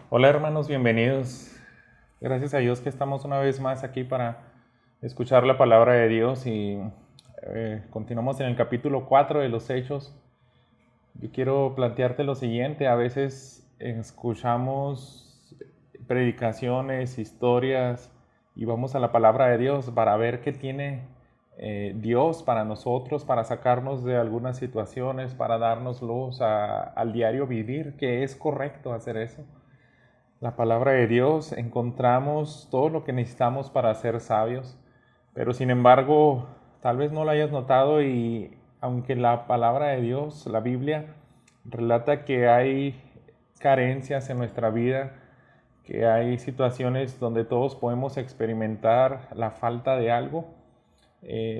Hola hermanos, bienvenidos. Gracias a Dios que estamos una vez más aquí para escuchar la palabra de Dios y continuamos en el capítulo 4 de los Hechos. Yo quiero plantearte lo siguiente: a veces escuchamos predicaciones, historias y vamos a la palabra de Dios para ver qué tiene Dios para nosotros, para sacarnos de algunas situaciones, para darnos luz al diario vivir, que es correcto hacer eso. La palabra de Dios encontramos todo lo que necesitamos para ser sabios, pero sin embargo, tal vez no lo hayas notado y aunque la palabra de Dios, la Biblia, relata que hay carencias en nuestra vida, que hay situaciones donde todos podemos experimentar la falta de algo,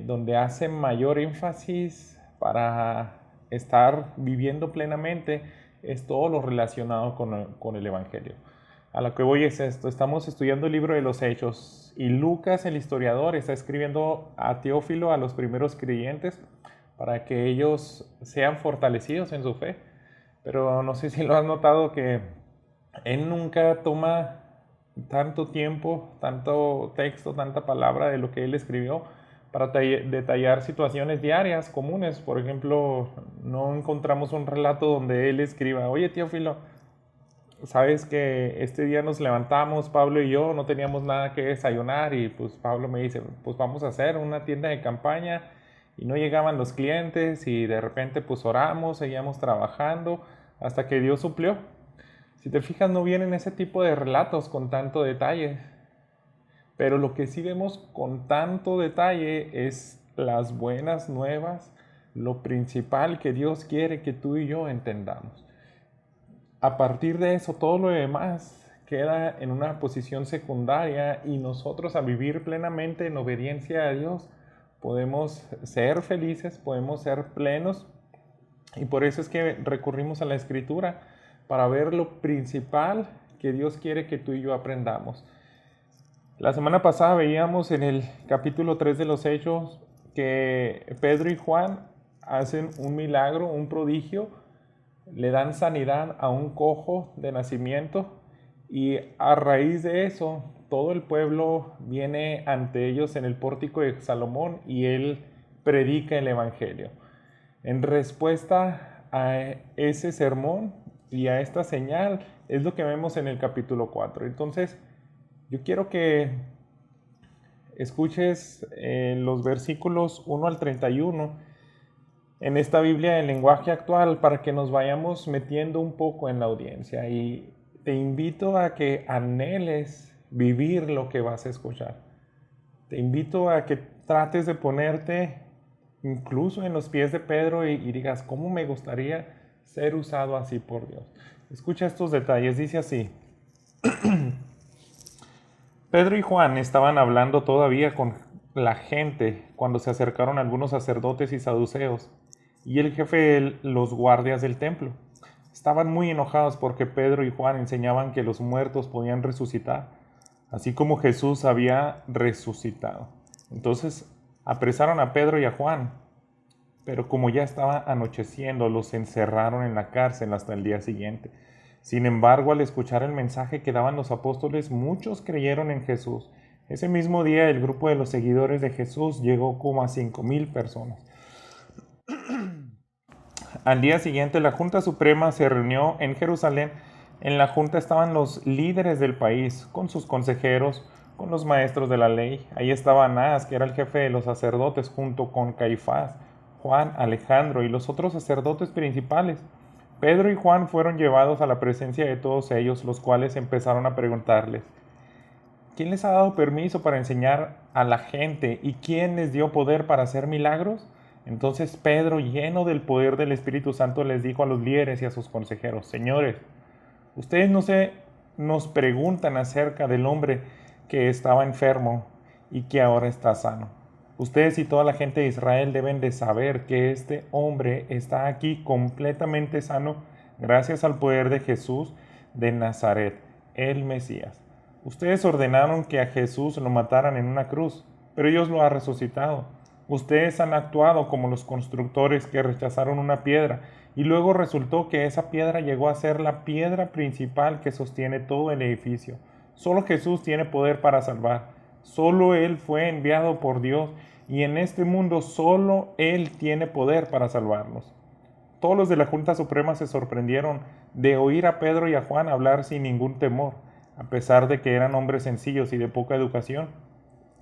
donde hace mayor énfasis para estar viviendo plenamente es todo lo relacionado con el Evangelio. A lo que voy es esto: estamos estudiando el libro de los Hechos y Lucas, el historiador, está escribiendo a Teófilo, a los primeros creyentes, para que ellos sean fortalecidos en su fe. Pero no sé si lo has notado que él nunca toma tanto tiempo, tanto texto, tanta palabra de lo que él escribió para detallar situaciones diarias comunes. Por ejemplo, no encontramos un relato donde él escriba: oye Teófilo, sabes que este día nos levantamos, Pablo y yo, no teníamos nada que desayunar y pues Pablo me dice, pues vamos a hacer una tienda de campaña, y no llegaban los clientes y de repente pues oramos, seguíamos trabajando hasta que Dios suplió. Si te fijas, no vienen ese tipo de relatos con tanto detalle, pero lo que sí vemos con tanto detalle es las buenas nuevas, lo principal que Dios quiere que tú y yo entendamos. A partir de eso, todo lo demás queda en una posición secundaria y nosotros, a vivir plenamente en obediencia a Dios, podemos ser felices, podemos ser plenos, y por eso es que recurrimos a la Escritura para ver lo principal que Dios quiere que tú y yo aprendamos. La semana pasada veíamos en el capítulo 3 de los Hechos que Pedro y Juan hacen un milagro, un prodigio, le dan sanidad a un cojo de nacimiento, y a raíz de eso todo el pueblo viene ante ellos en el pórtico de Salomón y él predica el Evangelio. En respuesta a ese sermón y a esta señal es lo que vemos en el capítulo 4. Entonces, yo quiero que escuches los versículos 1 al 31 en esta Biblia en lenguaje actual para que nos vayamos metiendo un poco en la audiencia, y te invito a que anheles vivir lo que vas a escuchar. Te invito a que trates de ponerte incluso en los pies de Pedro y digas: ¿cómo me gustaría ser usado así por Dios? Escucha estos detalles, dice así: Pedro y Juan estaban hablando todavía con la gente cuando se acercaron algunos sacerdotes y saduceos y el jefe de los guardias del templo. Estaban muy enojados porque Pedro y Juan enseñaban que los muertos podían resucitar, así como Jesús había resucitado. Entonces apresaron a Pedro y a Juan, pero como ya estaba anocheciendo, los encerraron en la cárcel hasta el día siguiente. Sin embargo, al escuchar el mensaje que daban los apóstoles, muchos creyeron en Jesús. Ese mismo día, el grupo de los seguidores de Jesús llegó como a 5,000 personas. Al día siguiente, la Junta Suprema se reunió en Jerusalén. En la Junta estaban los líderes del país, con sus consejeros, con los maestros de la ley. Ahí estaba Anás, que era el jefe de los sacerdotes, junto con Caifás, Juan, Alejandro y los otros sacerdotes principales. Pedro y Juan fueron llevados a la presencia de todos ellos, los cuales empezaron a preguntarles: ¿quién les ha dado permiso para enseñar a la gente y quién les dio poder para hacer milagros? Entonces Pedro, lleno del poder del Espíritu Santo, les dijo a los líderes y a sus consejeros: señores, ustedes nos preguntan acerca del hombre que estaba enfermo y que ahora está sano. Ustedes y toda la gente de Israel deben de saber que este hombre está aquí completamente sano gracias al poder de Jesús de Nazaret, el Mesías. Ustedes ordenaron que a Jesús lo mataran en una cruz, pero Dios lo ha resucitado. Ustedes han actuado como los constructores que rechazaron una piedra y luego resultó que esa piedra llegó a ser la piedra principal que sostiene todo el edificio. Solo Jesús tiene poder para salvar. Solo Él fue enviado por Dios y en este mundo solo Él tiene poder para salvarnos. Todos los de la Junta Suprema se sorprendieron de oír a Pedro y a Juan hablar sin ningún temor, a pesar de que eran hombres sencillos y de poca educación.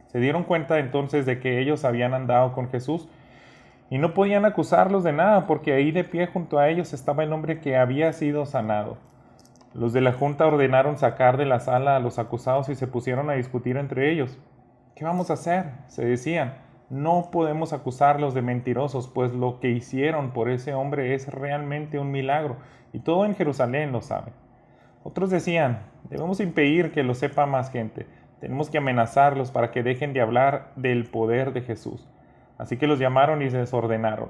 Se dieron cuenta entonces de que ellos habían andado con Jesús y no podían acusarlos de nada porque ahí de pie junto a ellos estaba el hombre que había sido sanado. Los de la Junta ordenaron sacar de la sala a los acusados y se pusieron a discutir entre ellos. ¿Qué vamos a hacer?, se decían. No podemos acusarlos de mentirosos, pues lo que hicieron por ese hombre es realmente un milagro, y todo en Jerusalén lo sabe. Otros decían, debemos impedir que lo sepa más gente. Tenemos que amenazarlos para que dejen de hablar del poder de Jesús. Así que los llamaron y les ordenaron,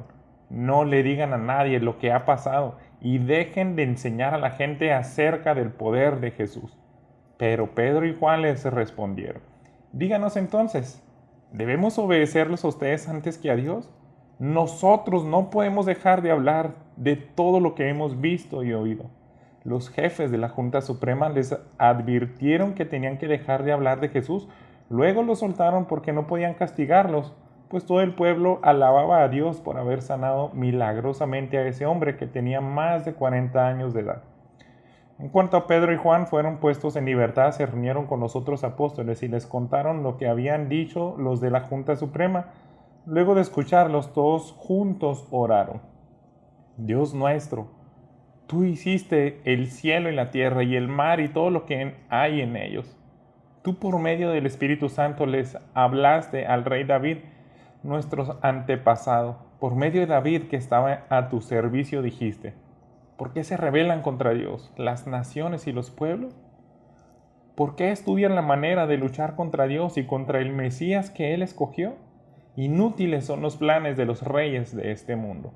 no le digan a nadie lo que ha pasado y dejen de enseñar a la gente acerca del poder de Jesús. Pero Pedro y Juan les respondieron, díganos entonces, ¿debemos obedecerlos a ustedes antes que a Dios? Nosotros no podemos dejar de hablar de todo lo que hemos visto y oído. Los jefes de la Junta Suprema les advirtieron que tenían que dejar de hablar de Jesús. Luego los soltaron porque no podían castigarlos, pues todo el pueblo alababa a Dios por haber sanado milagrosamente a ese hombre que tenía más de 40 años de edad. En cuanto a Pedro y Juan, fueron puestos en libertad, se reunieron con los otros apóstoles y les contaron lo que habían dicho los de la Junta Suprema. Luego de escucharlos, todos juntos oraron. Dios nuestro, tú hiciste el cielo y la tierra y el mar y todo lo que hay en ellos. Tú por medio del Espíritu Santo les hablaste al rey David, nuestro antepasado. Por medio de David que estaba a tu servicio dijiste, ¿por qué se rebelan contra Dios las naciones y los pueblos? ¿Por qué estudian la manera de luchar contra Dios y contra el Mesías que Él escogió? Inútiles son los planes de los reyes de este mundo.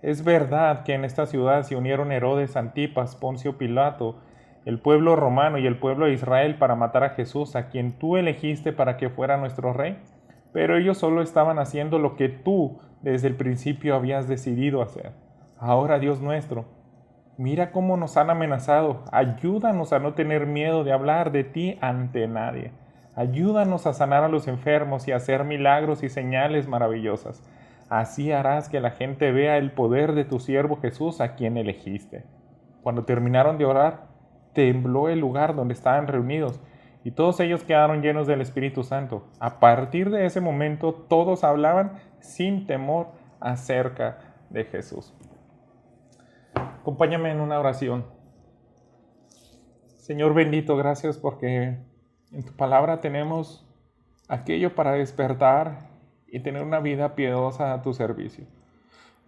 Es verdad que en esta ciudad se unieron Herodes, Antipas, Poncio Pilato, el pueblo romano y el pueblo de Israel para matar a Jesús, a quien tú elegiste para que fuera nuestro rey. Pero ellos solo estaban haciendo lo que tú desde el principio habías decidido hacer. Ahora, Dios nuestro, mira cómo nos han amenazado. Ayúdanos a no tener miedo de hablar de ti ante nadie. Ayúdanos a sanar a los enfermos y a hacer milagros y señales maravillosas. Así harás que la gente vea el poder de tu siervo Jesús, a quien elegiste. Cuando terminaron de orar, tembló el lugar donde estaban reunidos y todos ellos quedaron llenos del Espíritu Santo. A partir de ese momento, todos hablaban sin temor acerca de Jesús. Acompáñame en una oración. Señor bendito, gracias porque en tu palabra tenemos aquello para despertar y tener una vida piadosa a tu servicio.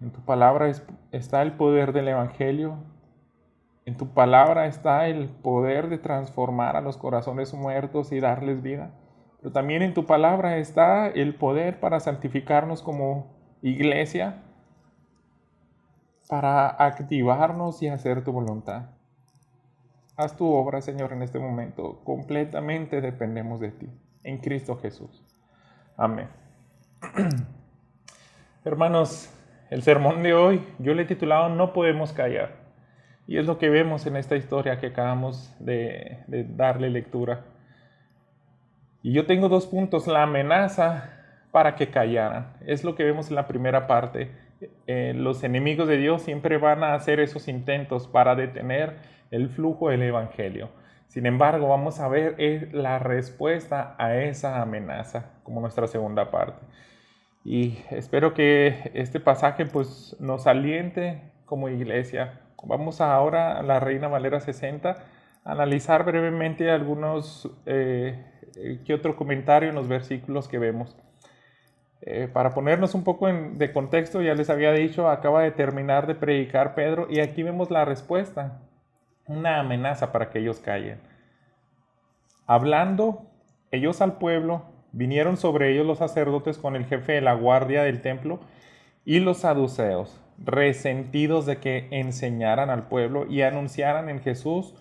En tu palabra está el poder del Evangelio. En tu palabra está el poder de transformar a los corazones muertos y darles vida. Pero también en tu palabra está el poder para santificarnos como iglesia, para activarnos y hacer tu voluntad. Haz tu obra, Señor, en este momento. Completamente dependemos de ti. En Cristo Jesús. Amén. Hermanos, el sermón de hoy yo le he titulado No podemos callar. Y es lo que vemos en esta historia que acabamos de darle lectura. Y yo tengo 2 puntos. La amenaza para que callaran. Es lo que vemos en la primera parte. Los enemigos de Dios siempre van a hacer esos intentos para detener el flujo del Evangelio. Sin embargo, vamos a ver la respuesta a esa amenaza como nuestra segunda parte. Y espero que este pasaje pues, nos aliente como iglesia. Vamos ahora a la Reina Valera 60 a analizar brevemente algunos que otro comentario en los versículos que vemos. Para ponernos un poco de contexto, ya les había dicho, acaba de terminar de predicar Pedro y aquí vemos la respuesta, una amenaza para que ellos callen. Hablando ellos al pueblo, vinieron sobre ellos los sacerdotes con el jefe de la guardia del templo y los saduceos, resentidos de que enseñaran al pueblo y anunciaran en Jesús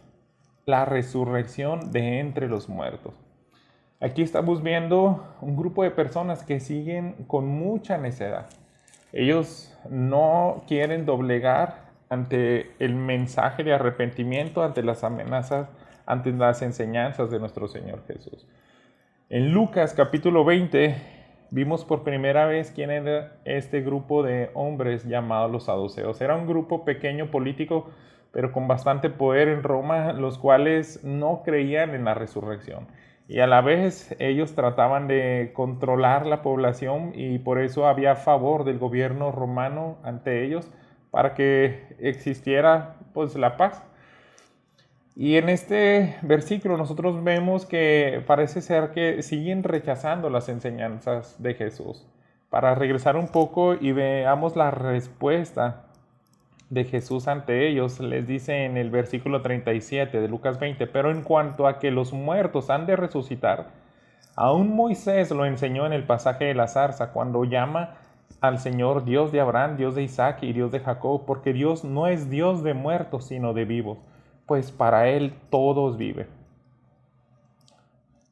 la resurrección de entre los muertos. Aquí estamos viendo un grupo de personas que siguen con mucha necedad. Ellos no quieren doblegar ante el mensaje de arrepentimiento, ante las amenazas, ante las enseñanzas de nuestro Señor Jesús. En Lucas capítulo 20 vimos por primera vez quién era este grupo de hombres llamados los saduceos. Era un grupo pequeño político, pero con bastante poder en Roma, los cuales no creían en la resurrección. Y a la vez ellos trataban de controlar la población y por eso había favor del gobierno romano ante ellos para que existiera pues la paz. Y en este versículo nosotros vemos que parece ser que siguen rechazando las enseñanzas de Jesús. Para regresar un poco y veamos la respuesta de Jesús ante ellos, les dice en el versículo 37 de Lucas 20, pero en cuanto a que los muertos han de resucitar, aún Moisés lo enseñó en el pasaje de la zarza, cuando llama al Señor Dios de Abraham, Dios de Isaac y Dios de Jacob, porque Dios no es Dios de muertos, sino de vivos, pues para él todos viven.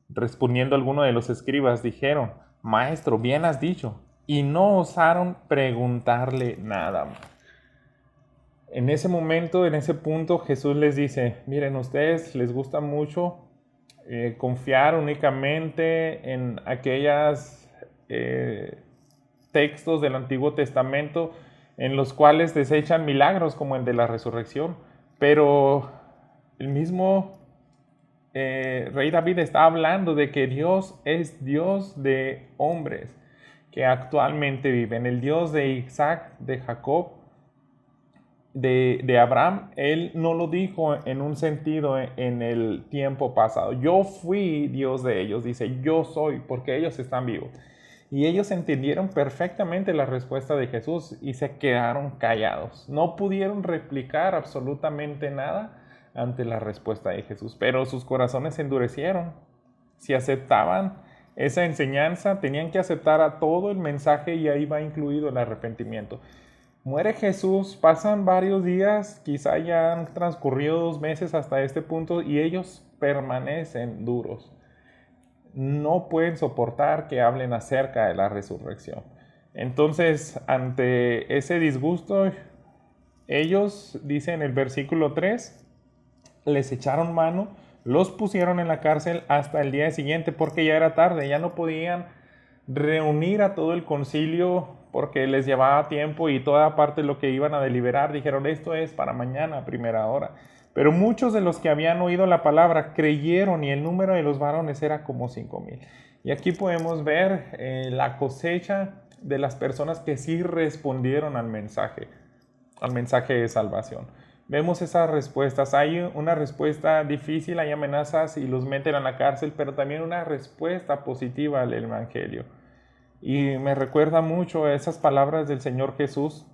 Respondiendo algunos de los escribas, dijeron, Maestro, bien has dicho, y no osaron preguntarle nada. En ese momento, en ese punto, Jesús les dice, miren, ustedes les gusta mucho confiar únicamente en aquellos textos del Antiguo Testamento en los cuales desechan milagros como el de la resurrección, pero el mismo rey David está hablando de que Dios es Dios de hombres que actualmente viven, el Dios de Isaac, de Jacob, de Abraham. Él no lo dijo en un sentido en el tiempo pasado. Yo fui Dios de ellos, dice, yo soy, porque ellos están vivos. Y ellos entendieron perfectamente la respuesta de Jesús y se quedaron callados. No pudieron replicar absolutamente nada ante la respuesta de Jesús, pero sus corazones se endurecieron. Si aceptaban esa enseñanza, tenían que aceptar a todo el mensaje y ahí va incluido el arrepentimiento. Muere Jesús, pasan varios días, quizá ya han transcurrido 2 meses hasta este punto y ellos permanecen duros. No pueden soportar que hablen acerca de la resurrección. Entonces, ante ese disgusto, ellos, dice en el versículo 3, les echaron mano, los pusieron en la cárcel hasta el día siguiente porque ya era tarde, ya no podían reunir a todo el concilio porque les llevaba tiempo y toda parte de lo que iban a deliberar. Dijeron, esto es para mañana a primera hora. Pero muchos de los que habían oído la palabra creyeron y el número de los varones era como 5,000. Y aquí podemos ver la cosecha de las personas que sí respondieron al mensaje de salvación. Vemos esas respuestas. Hay una respuesta difícil, hay amenazas y los meten a la cárcel, pero también una respuesta positiva al Evangelio. Y me recuerda mucho esas palabras del Señor Jesús,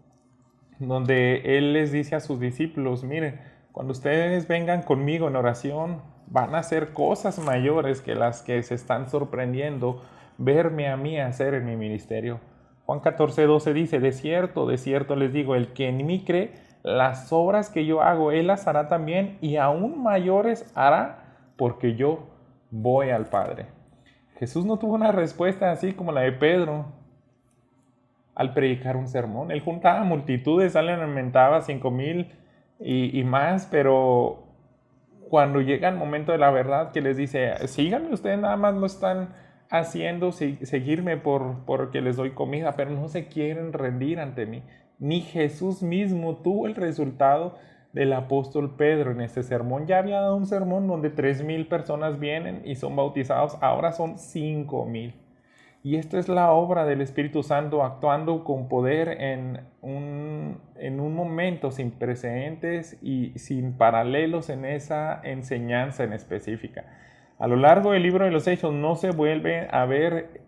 donde Él les dice a sus discípulos, miren, cuando ustedes vengan conmigo en oración, van a hacer cosas mayores que las que se están sorprendiendo verme a mí hacer en mi ministerio. Juan 14:12 dice, de cierto les digo, el que en mí cree, las obras que yo hago, Él las hará también y aún mayores hará, porque yo voy al Padre. Jesús no tuvo una respuesta así como la de Pedro al predicar un sermón. Él juntaba multitudes, alimentaba 5,000 y más, pero cuando llega el momento de la verdad que les dice, síganme, ustedes nada más lo están haciendo, seguirme porque les doy comida, pero no se quieren rendir ante mí. Ni Jesús mismo tuvo el resultado del apóstol Pedro en este sermón. Ya había dado un sermón donde 3,000 personas vienen y son bautizados, ahora son 5,000. Y esto es la obra del Espíritu Santo actuando con poder en un momento sin precedentes y sin paralelos en esa enseñanza en específica. A lo largo del libro de los Hechos no se vuelve a ver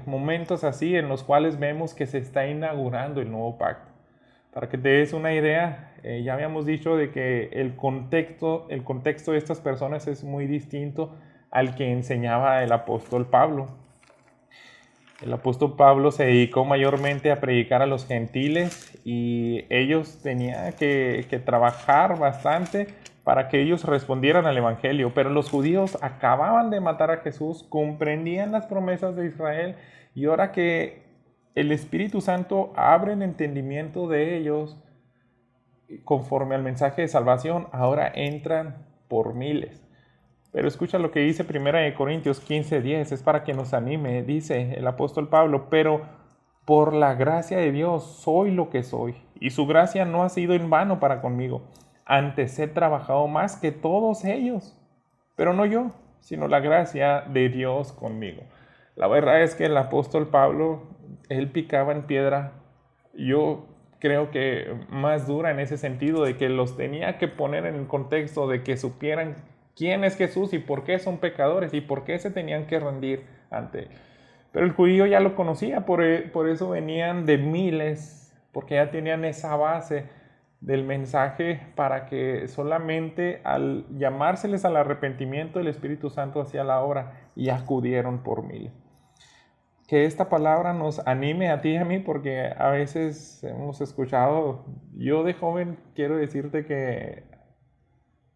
momentos así en los cuales vemos que se está inaugurando el nuevo pacto. Para que te des una idea, ya habíamos dicho de que el contexto de estas personas es muy distinto al que enseñaba el apóstol Pablo. El apóstol Pablo se dedicó mayormente a predicar a los gentiles y ellos tenían que trabajar bastante para que ellos respondieran al Evangelio. Pero los judíos acababan de matar a Jesús, comprendían las promesas de Israel y ahora que el Espíritu Santo abre el entendimiento de ellos conforme al mensaje de salvación. Ahora entran por miles. Pero escucha lo que dice 1 Corintios 15:10, es para que nos anime. Dice el apóstol Pablo: pero por la gracia de Dios soy lo que soy, y su gracia no ha sido en vano para conmigo. Antes he trabajado más que todos ellos, pero no yo, sino la gracia de Dios conmigo. La verdad es que el apóstol Pablo, él picaba en piedra, yo creo que más dura en ese sentido, de que los tenía que poner en el contexto de que supieran quién es Jesús y por qué son pecadores y por qué se tenían que rendir ante él. Pero el judío ya lo conocía, por eso venían de miles, porque ya tenían esa base del mensaje, para que solamente al llamárseles al arrepentimiento el Espíritu Santo hacía la obra, y acudieron por miles. Que esta palabra nos anime a ti y a mí, porque a veces hemos escuchado, yo de joven quiero decirte que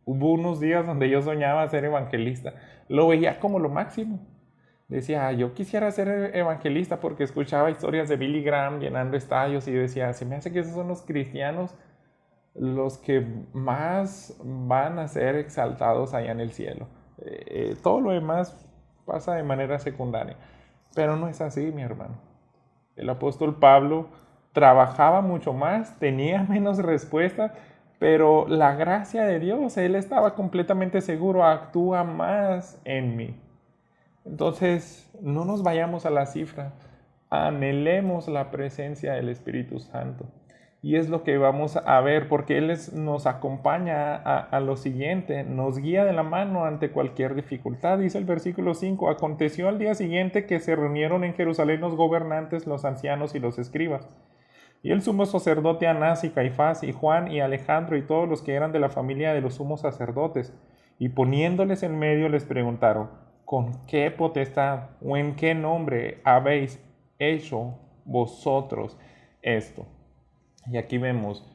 hubo unos días donde yo soñaba ser evangelista, lo veía como lo máximo. Decía, yo quisiera ser evangelista, porque escuchaba historias de Billy Graham llenando estadios y decía, se me hace que esos son los cristianos los que más van a ser exaltados allá en el cielo. Todo lo demás pasa de manera secundaria. Pero no es así, mi hermano. El apóstol Pablo trabajaba mucho más, tenía menos respuestas, pero la gracia de Dios, él estaba completamente seguro, actúa más en mí. Entonces, no nos vayamos a la cifra, anhelemos la presencia del Espíritu Santo. Y es lo que vamos a ver, porque Él nos acompaña a lo siguiente, nos guía de la mano ante cualquier dificultad. Dice el versículo 5, aconteció al día siguiente que se reunieron en Jerusalén los gobernantes, los ancianos y los escribas. Y el sumo sacerdote Anás y Caifás y Juan y Alejandro y todos los que eran de la familia de los sumos sacerdotes. Y poniéndoles en medio les preguntaron, ¿con qué potestad o en qué nombre habéis hecho vosotros esto? Y aquí vemos,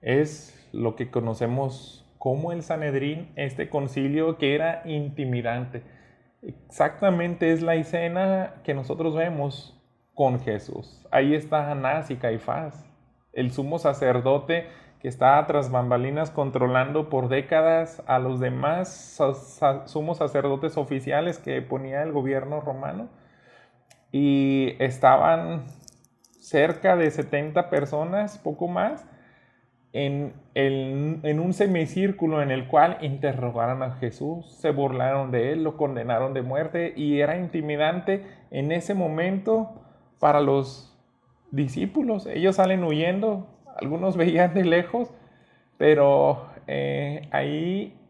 es lo que conocemos como el Sanedrín, este concilio que era intimidante. Exactamente es la escena que nosotros vemos con Jesús. Ahí está Anás y Caifás, el sumo sacerdote que estaba tras bambalinas controlando por décadas a los demás sumos sacerdotes oficiales que ponía el gobierno romano. Y estaban cerca de 70 personas, poco más, en un semicírculo en el cual interrogaron a Jesús, se burlaron de él, lo condenaron de muerte, y era intimidante en ese momento para los discípulos. Ellos salen huyendo, algunos veían de lejos, pero ahí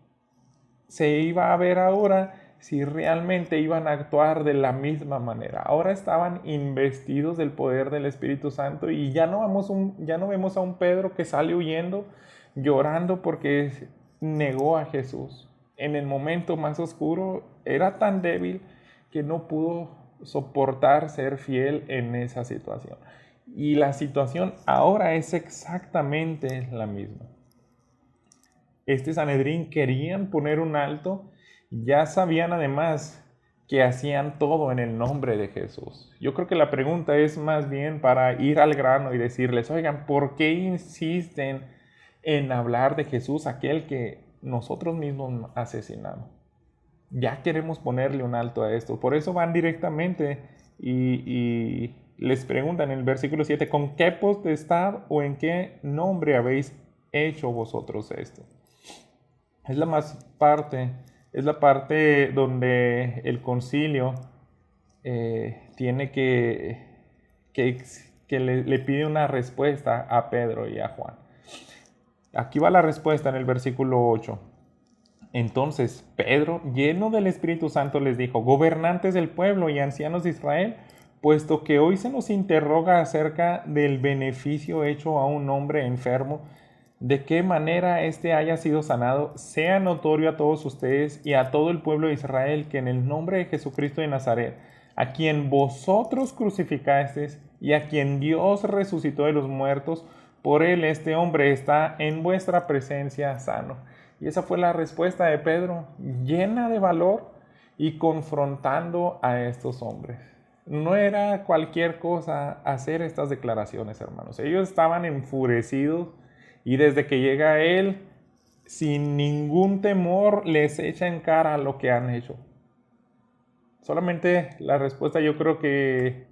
se iba a ver ahora si realmente iban a actuar de la misma manera. Ahora estaban investidos del poder del Espíritu Santo, y ya no vemos a un Pedro que sale huyendo, llorando porque negó a Jesús. En el momento más oscuro era tan débil que no pudo soportar ser fiel en esa situación. Y la situación ahora es exactamente la misma. Este Sanedrín querían poner un alto. Ya sabían además que hacían todo en el nombre de Jesús. Yo creo que la pregunta es más bien para ir al grano y decirles, oigan, ¿por qué insisten en hablar de Jesús, aquel que nosotros mismos asesinamos? Ya queremos ponerle un alto a esto. Por eso van directamente y les preguntan en el versículo 7, ¿con qué potestad o en qué nombre habéis hecho vosotros esto? Es la parte donde el concilio tiene que le pide una respuesta a Pedro y a Juan. Aquí va la respuesta en el versículo 8. Entonces Pedro, lleno del Espíritu Santo, les dijo, gobernantes del pueblo y ancianos de Israel, puesto que hoy se nos interroga acerca del beneficio hecho a un hombre enfermo, de qué manera éste haya sido sanado, sea notorio a todos ustedes y a todo el pueblo de Israel que en el nombre de Jesucristo de Nazaret, a quien vosotros crucificasteis y a quien Dios resucitó de los muertos, por él este hombre está en vuestra presencia sano. Y esa fue la respuesta de Pedro, llena de valor y confrontando a estos hombres. no era cualquier cosa hacer estas declaraciones, hermanos. Ellos estaban enfurecidos y desde que llega él, sin ningún temor, les echa en cara lo que han hecho. Solamente la respuesta yo creo que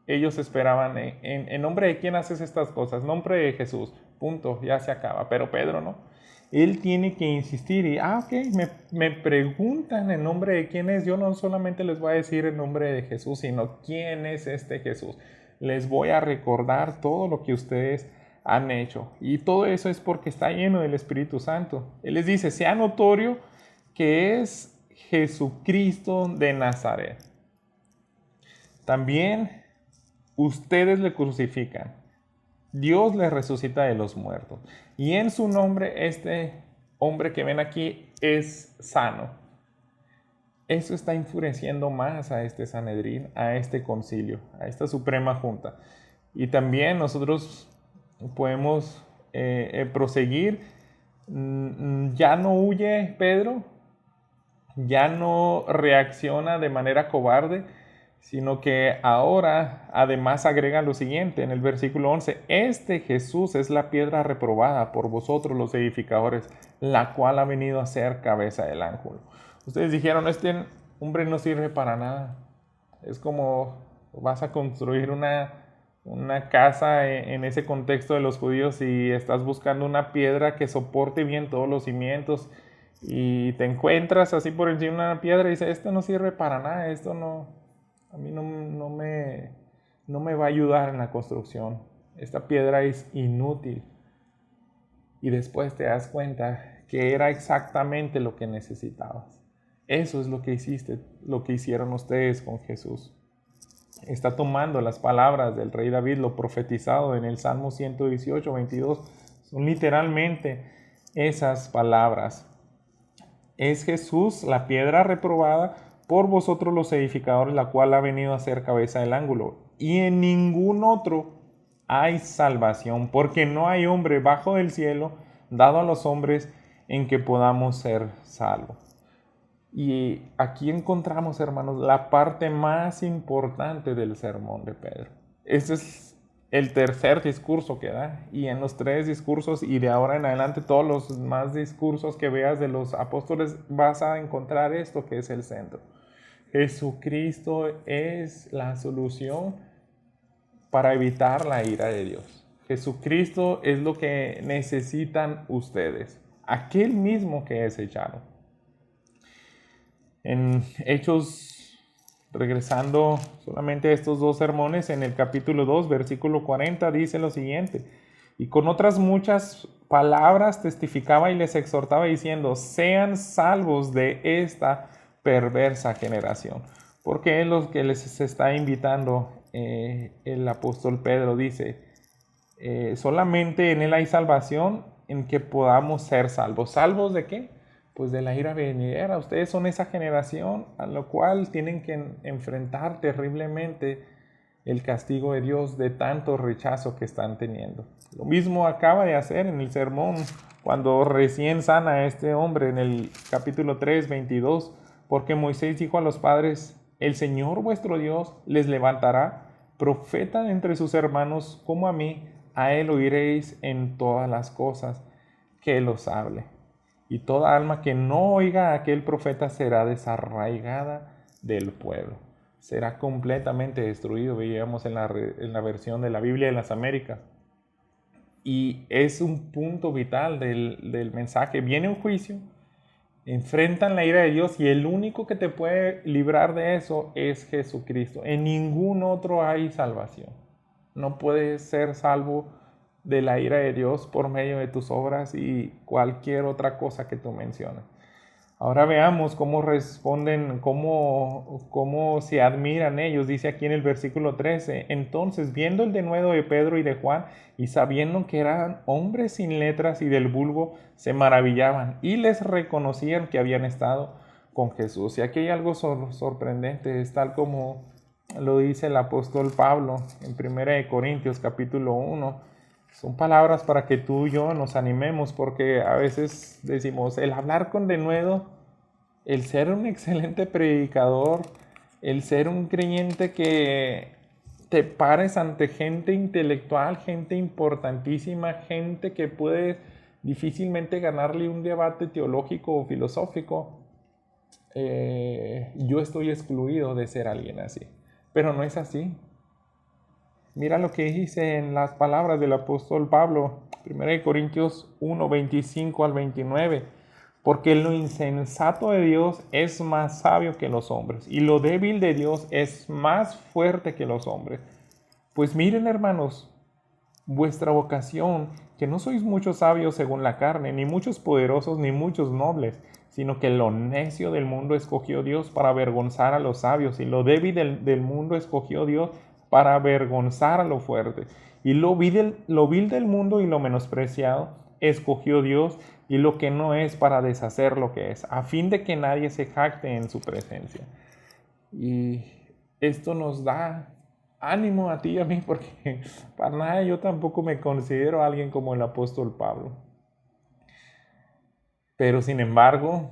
ellos esperaban, ¿en nombre de quién haces estas cosas? En nombre de Jesús, punto, ya se acaba. Pero Pedro no. Él tiene que insistir y, ok, me preguntan en nombre de quién es. Yo no solamente les voy a decir en nombre de Jesús, sino quién es este Jesús. Les voy a recordar todo lo que ustedes han hecho. Y todo eso es porque está lleno del Espíritu Santo. Él les dice, sea notorio que es Jesucristo de Nazaret. También ustedes le crucifican. Dios le resucita de los muertos. Y en su nombre, este hombre que ven aquí es sano. Eso está enfureciendo más a este Sanedrín, a este concilio, a esta suprema junta. Y también nosotros podemos proseguir. Ya no huye Pedro, ya no reacciona de manera cobarde, sino que ahora además agrega lo siguiente en el versículo 11, este Jesús es la piedra reprobada por vosotros los edificadores, la cual ha venido a ser cabeza del ángulo. Ustedes dijeron, este hombre no sirve para nada. Es como vas a construir una casa en ese contexto de los judíos y estás buscando una piedra que soporte bien todos los cimientos y te encuentras así por encima de una piedra y dices, esto no sirve para nada, esto no... A mí no me va a ayudar en la construcción. Esta piedra es inútil. Y después te das cuenta que era exactamente lo que necesitabas. Eso es lo que hiciste, lo que hicieron ustedes con Jesús. Está tomando las palabras del rey David, lo profetizado en el Salmo 118, 22. Son literalmente esas palabras. Es Jesús la piedra reprobada por vosotros los edificadores, la cual ha venido a ser cabeza del ángulo. Y en ningún otro hay salvación, porque no hay hombre bajo del cielo dado a los hombres en que podamos ser salvos. Y aquí encontramos, hermanos, la parte más importante del sermón de Pedro. Este es el tercer discurso que da, y en los 3 discursos y de ahora en adelante todos los más discursos que veas de los apóstoles vas a encontrar esto que es el centro. Jesucristo es la solución para evitar la ira de Dios. Jesucristo es lo que necesitan ustedes, aquel mismo que es echado. En Hechos, regresando solamente a estos 2 sermones, en el capítulo 2, versículo 40, dice lo siguiente: y con otras muchas palabras testificaba y les exhortaba diciendo, sean salvos de esta perversa generación. Porque es lo que les está invitando el apóstol Pedro. Dice, solamente en él hay salvación, en que podamos ser salvos. ¿Salvos de qué? Pues de la ira venidera. Ustedes son esa generación a la cual tienen que enfrentar terriblemente el castigo de Dios de tanto rechazo que están teniendo. Lo mismo acaba de hacer en el sermón cuando recién sana a este hombre en el capítulo 3, 22, porque Moisés dijo a los padres, el Señor vuestro Dios les levantará profeta de entre sus hermanos como a mí, a él oiréis en todas las cosas que él os hable. Y toda alma que no oiga a aquel profeta será desarraigada del pueblo. Será completamente destruido, veíamos en la versión de la Biblia de las Américas. Y es un punto vital del mensaje. Viene un juicio, enfrentan la ira de Dios y el único que te puede librar de eso es Jesucristo. En ningún otro hay salvación. No puedes ser salvo de la ira de Dios por medio de tus obras y cualquier otra cosa que tú menciones. Ahora veamos cómo responden, cómo se admiran ellos. Dice aquí en el versículo 13, entonces viendo el denuedo de Pedro y de Juan y sabiendo que eran hombres sin letras y del vulgo, se maravillaban y les reconocían que habían estado con Jesús. Y aquí hay algo sorprendente, es tal como lo dice el apóstol Pablo en 1 Corintios capítulo 1. Son palabras para que tú y yo nos animemos, porque a veces decimos, el hablar con denuedo, el ser un excelente predicador, el ser un creyente que te pares ante gente intelectual, gente importantísima, gente que puede difícilmente ganarle un debate teológico o filosófico. Yo estoy excluido de ser alguien así. Pero no es así. Mira lo que dice en las palabras del apóstol Pablo, 1 Corintios 1, 25 al 29. Porque lo insensato de Dios es más sabio que los hombres, y lo débil de Dios es más fuerte que los hombres. Pues miren, hermanos, vuestra vocación, que no sois muchos sabios según la carne, ni muchos poderosos, ni muchos nobles, sino que lo necio del mundo escogió Dios para avergonzar a los sabios, y lo débil del mundo escogió Dios para avergonzar a lo fuerte. Y lo vil del mundo y lo menospreciado escogió Dios, y lo que no es para deshacer lo que es, a fin de que nadie se jacte en su presencia. Y esto nos da ánimo a ti y a mí, porque para nada yo tampoco me considero alguien como el apóstol Pablo. Pero sin embargo,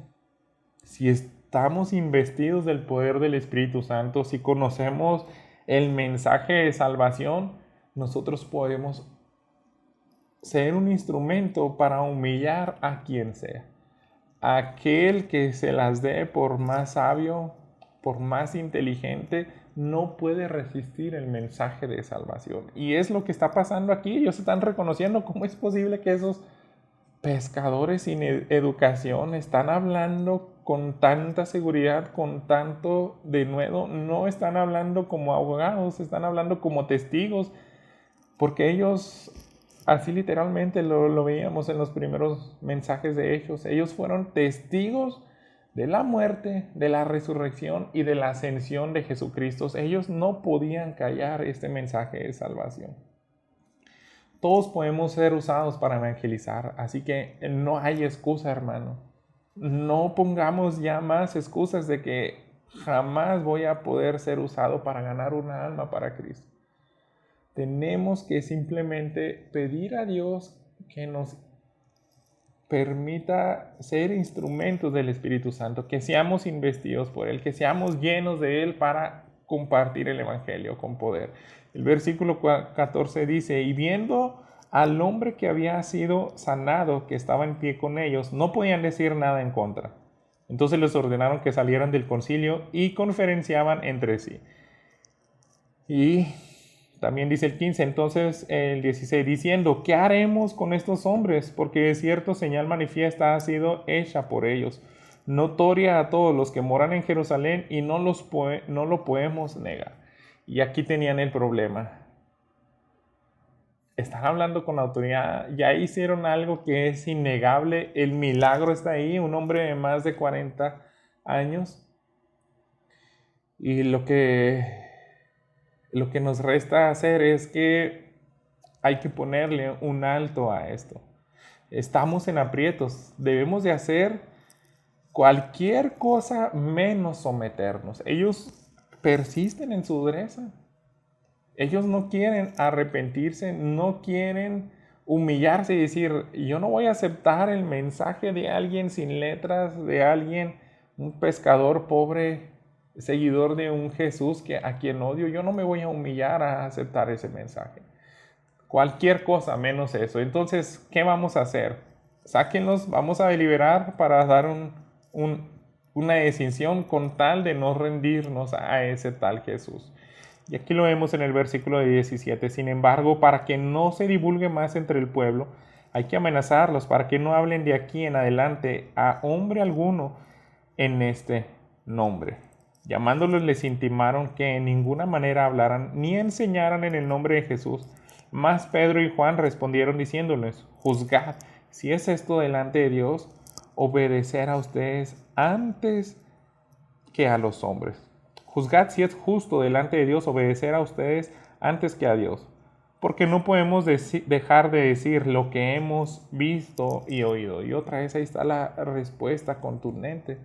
si estamos investidos del poder del Espíritu Santo, si conocemos el mensaje de salvación, nosotros podemos ser un instrumento para humillar a quien sea. Aquel que se las dé por más sabio, por más inteligente, no puede resistir el mensaje de salvación. Y es lo que está pasando aquí. Ellos están reconociendo cómo es posible que esos pescadores sin educación están hablando con tanta seguridad, con tanto denuedo. No están hablando como abogados, están hablando como testigos, porque ellos, así literalmente lo veíamos en los primeros mensajes de Hechos, ellos fueron testigos de la muerte, de la resurrección y de la ascensión de Jesucristo. Ellos no podían callar este mensaje de salvación. Todos podemos ser usados para evangelizar, así que no hay excusa, hermano. No pongamos ya más excusas de que jamás voy a poder ser usado para ganar una alma para Cristo. Tenemos que simplemente pedir a Dios que nos permita ser instrumentos del Espíritu Santo, que seamos investidos por Él, que seamos llenos de Él para compartir el Evangelio con poder. El versículo 14 dice, y viendo al hombre que había sido sanado, que estaba en pie con ellos, no podían decir nada en contra. Entonces les ordenaron que salieran del concilio y conferenciaban entre sí. Y también dice el 15, entonces el 16, diciendo, ¿qué haremos con estos hombres? Porque de cierto señal manifiesta ha sido hecha por ellos, notoria a todos los que moran en Jerusalén, y no lo podemos negar. Y aquí tenían el problema. Están hablando con autoridad, ya hicieron algo que es innegable, el milagro está ahí, un hombre de más de 40 años. Y lo que nos resta hacer es que hay que ponerle un alto a esto. Estamos en aprietos, debemos de hacer cualquier cosa menos someternos. Ellos persisten en su dureza. Ellos no quieren arrepentirse, no quieren humillarse y decir, yo no voy a aceptar el mensaje de alguien sin letras, de alguien, un pescador pobre, seguidor de un Jesús a quien odio. Yo no me voy a humillar a aceptar ese mensaje. Cualquier cosa menos eso. Entonces, ¿qué vamos a hacer? Sáquenlos, vamos a deliberar para dar una decisión con tal de no rendirnos a ese tal Jesús. Y aquí lo vemos en el versículo 17. Sin embargo, para que no se divulgue más entre el pueblo, hay que amenazarlos para que no hablen de aquí en adelante a hombre alguno en este nombre. Llamándolos les intimaron que en ninguna manera hablaran ni enseñaran en el nombre de Jesús. Mas Pedro y Juan respondieron diciéndoles, juzgad si es esto delante de Dios, obedecer a ustedes antes que a los hombres. Juzgad si es justo delante de Dios obedecer a ustedes antes que a Dios. Porque no podemos dejar de decir lo que hemos visto y oído. Y otra vez ahí está la respuesta contundente.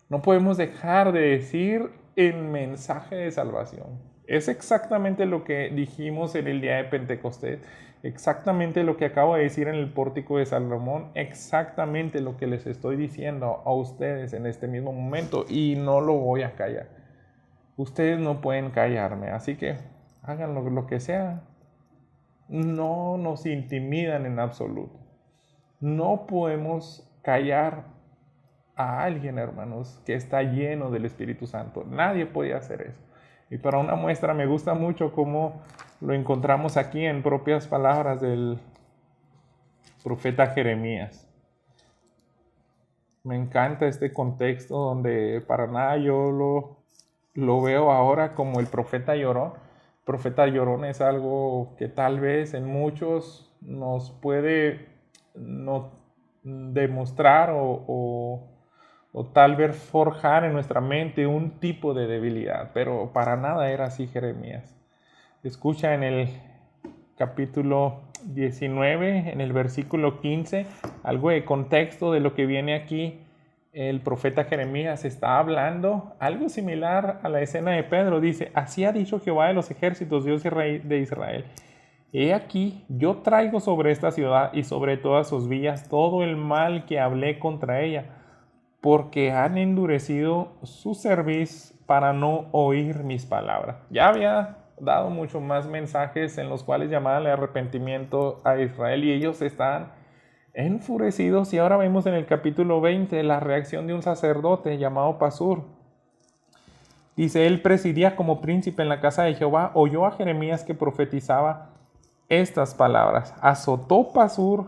No podemos dejar de decir el mensaje de salvación. Es exactamente lo que dijimos en el día de Pentecostés, exactamente lo que acabo de decir en el pórtico de Salomón, exactamente lo que les estoy diciendo a ustedes en este mismo momento, y no lo voy a callar. ustedes no pueden callarme, así que hagan lo que sea. No nos intimidan en absoluto. No podemos callar a alguien, hermanos, que está lleno del Espíritu Santo. Nadie podía hacer eso. Y para una muestra me gusta mucho cómo lo encontramos aquí en propias palabras del profeta Jeremías. Me encanta este contexto donde para nada yo lo veo ahora como el profeta llorón. El profeta llorón es algo que tal vez en muchos nos puede no demostrar o tal vez forjar en nuestra mente un tipo de debilidad, pero para nada era así Jeremías. Escucha en el capítulo 19, en el versículo 15, algo de contexto de lo que viene aquí. El profeta Jeremías está hablando algo similar a la escena de Pedro. Dice, así ha dicho Jehová de los ejércitos, Dios y Rey de Israel. He aquí, yo traigo sobre esta ciudad y sobre todas sus villas todo el mal que hablé contra ella, porque han endurecido su cerviz para no oír mis palabras. Ya había dado muchos más mensajes en los cuales llamaban al arrepentimiento a Israel y ellos están enfurecidos. Y ahora vemos en el capítulo 20 la reacción de un sacerdote llamado Pasur. Dice, él presidía como príncipe en la casa de Jehová, oyó a Jeremías que profetizaba estas palabras. Azotó Pasur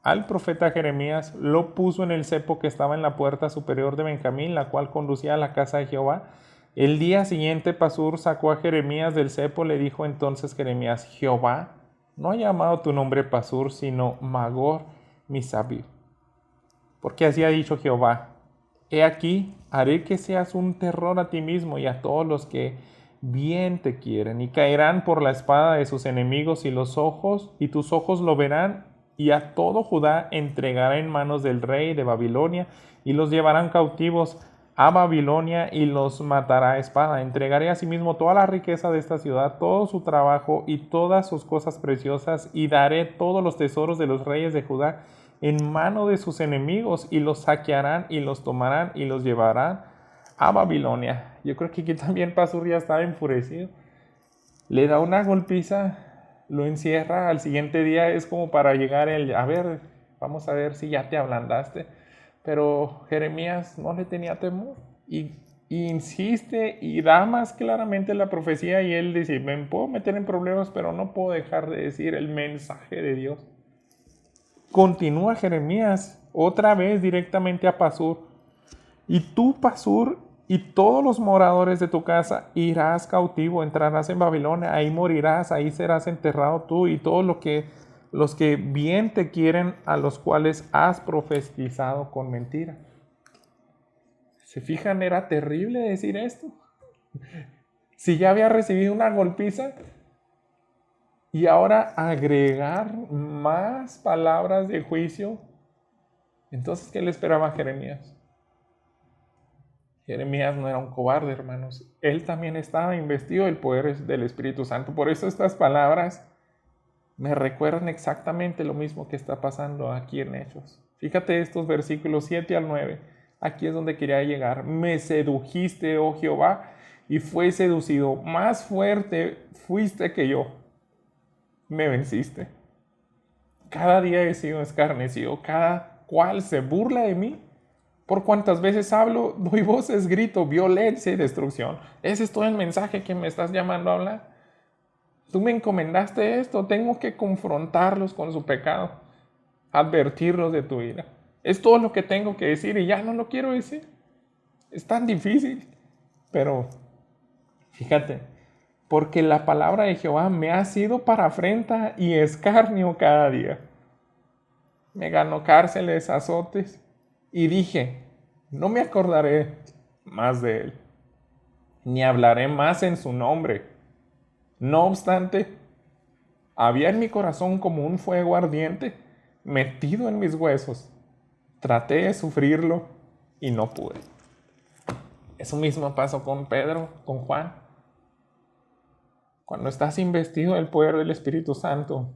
al profeta Jeremías, lo puso en el cepo que estaba en la puerta superior de Benjamín, la cual conducía a la casa de Jehová. El día siguiente Pasur sacó a Jeremías del cepo, le dijo entonces Jeremías, Jehová no ha llamado tu nombre Pasur, sino Magor Misabib. Porque así ha dicho Jehová, he aquí, haré que seas un terror a ti mismo y a todos los que bien te quieren, y caerán por la espada de sus enemigos y tus ojos lo verán, y a todo Judá entregará en manos del rey de Babilonia, y los llevarán cautivos a Babilonia y los matará a espada. Entregaré asimismo toda la riqueza de esta ciudad, todo su trabajo y todas sus cosas preciosas, y daré todos los tesoros de los reyes de Judá en mano de sus enemigos, y los saquearán y los tomarán y los llevarán a Babilonia. Yo creo que aquí también Pasur ya estaba enfurecido. Le da una golpiza, lo encierra, al siguiente día es como para llegar a ver, vamos a ver si ya te ablandaste. Pero Jeremías no le tenía temor y insiste y da más claramente la profecía, y él dice, me puedo meter en problemas, pero no puedo dejar de decir el mensaje de Dios. Continúa Jeremías otra vez directamente a Pasur. Y tú, Pasur, y todos los moradores de tu casa irás cautivo, entrarás en Babilonia, ahí morirás, ahí serás enterrado tú y todos los que bien te quieren, a los cuales has profetizado con mentira. ¿Se fijan? Era terrible decir esto. Si ya había recibido una golpiza, y ahora agregar más palabras de juicio. Entonces, ¿qué le esperaba a Jeremías? Jeremías no era un cobarde, hermanos. Él también estaba investido del poder del Espíritu Santo. Por eso estas palabras me recuerdan exactamente lo mismo que está pasando aquí en Hechos. Fíjate estos versículos 7 al 9. Aquí es donde quería llegar. Me sedujiste, oh Jehová, y fue seducido. Más fuerte fuiste que yo. Me venciste. Cada día he sido escarnecido. Cada cual se burla de mí. Por cuantas veces hablo, doy voces, grito, violencia y destrucción. Ese es todo el mensaje que me estás llamando a hablar. Tú me encomendaste esto, tengo que confrontarlos con su pecado, advertirlos de tu ira. Es todo lo que tengo que decir y ya no lo quiero decir. Es tan difícil, pero fíjate, porque la palabra de Jehová me ha sido para afrenta y escarnio cada día. Me ganó cárceles, azotes, y dije, no me acordaré más de él, ni hablaré más en su nombre. No obstante, había en mi corazón como un fuego ardiente metido en mis huesos. Traté de sufrirlo y no pude. Eso mismo pasó con Pedro, con Juan. Cuando estás investido del poder del Espíritu Santo,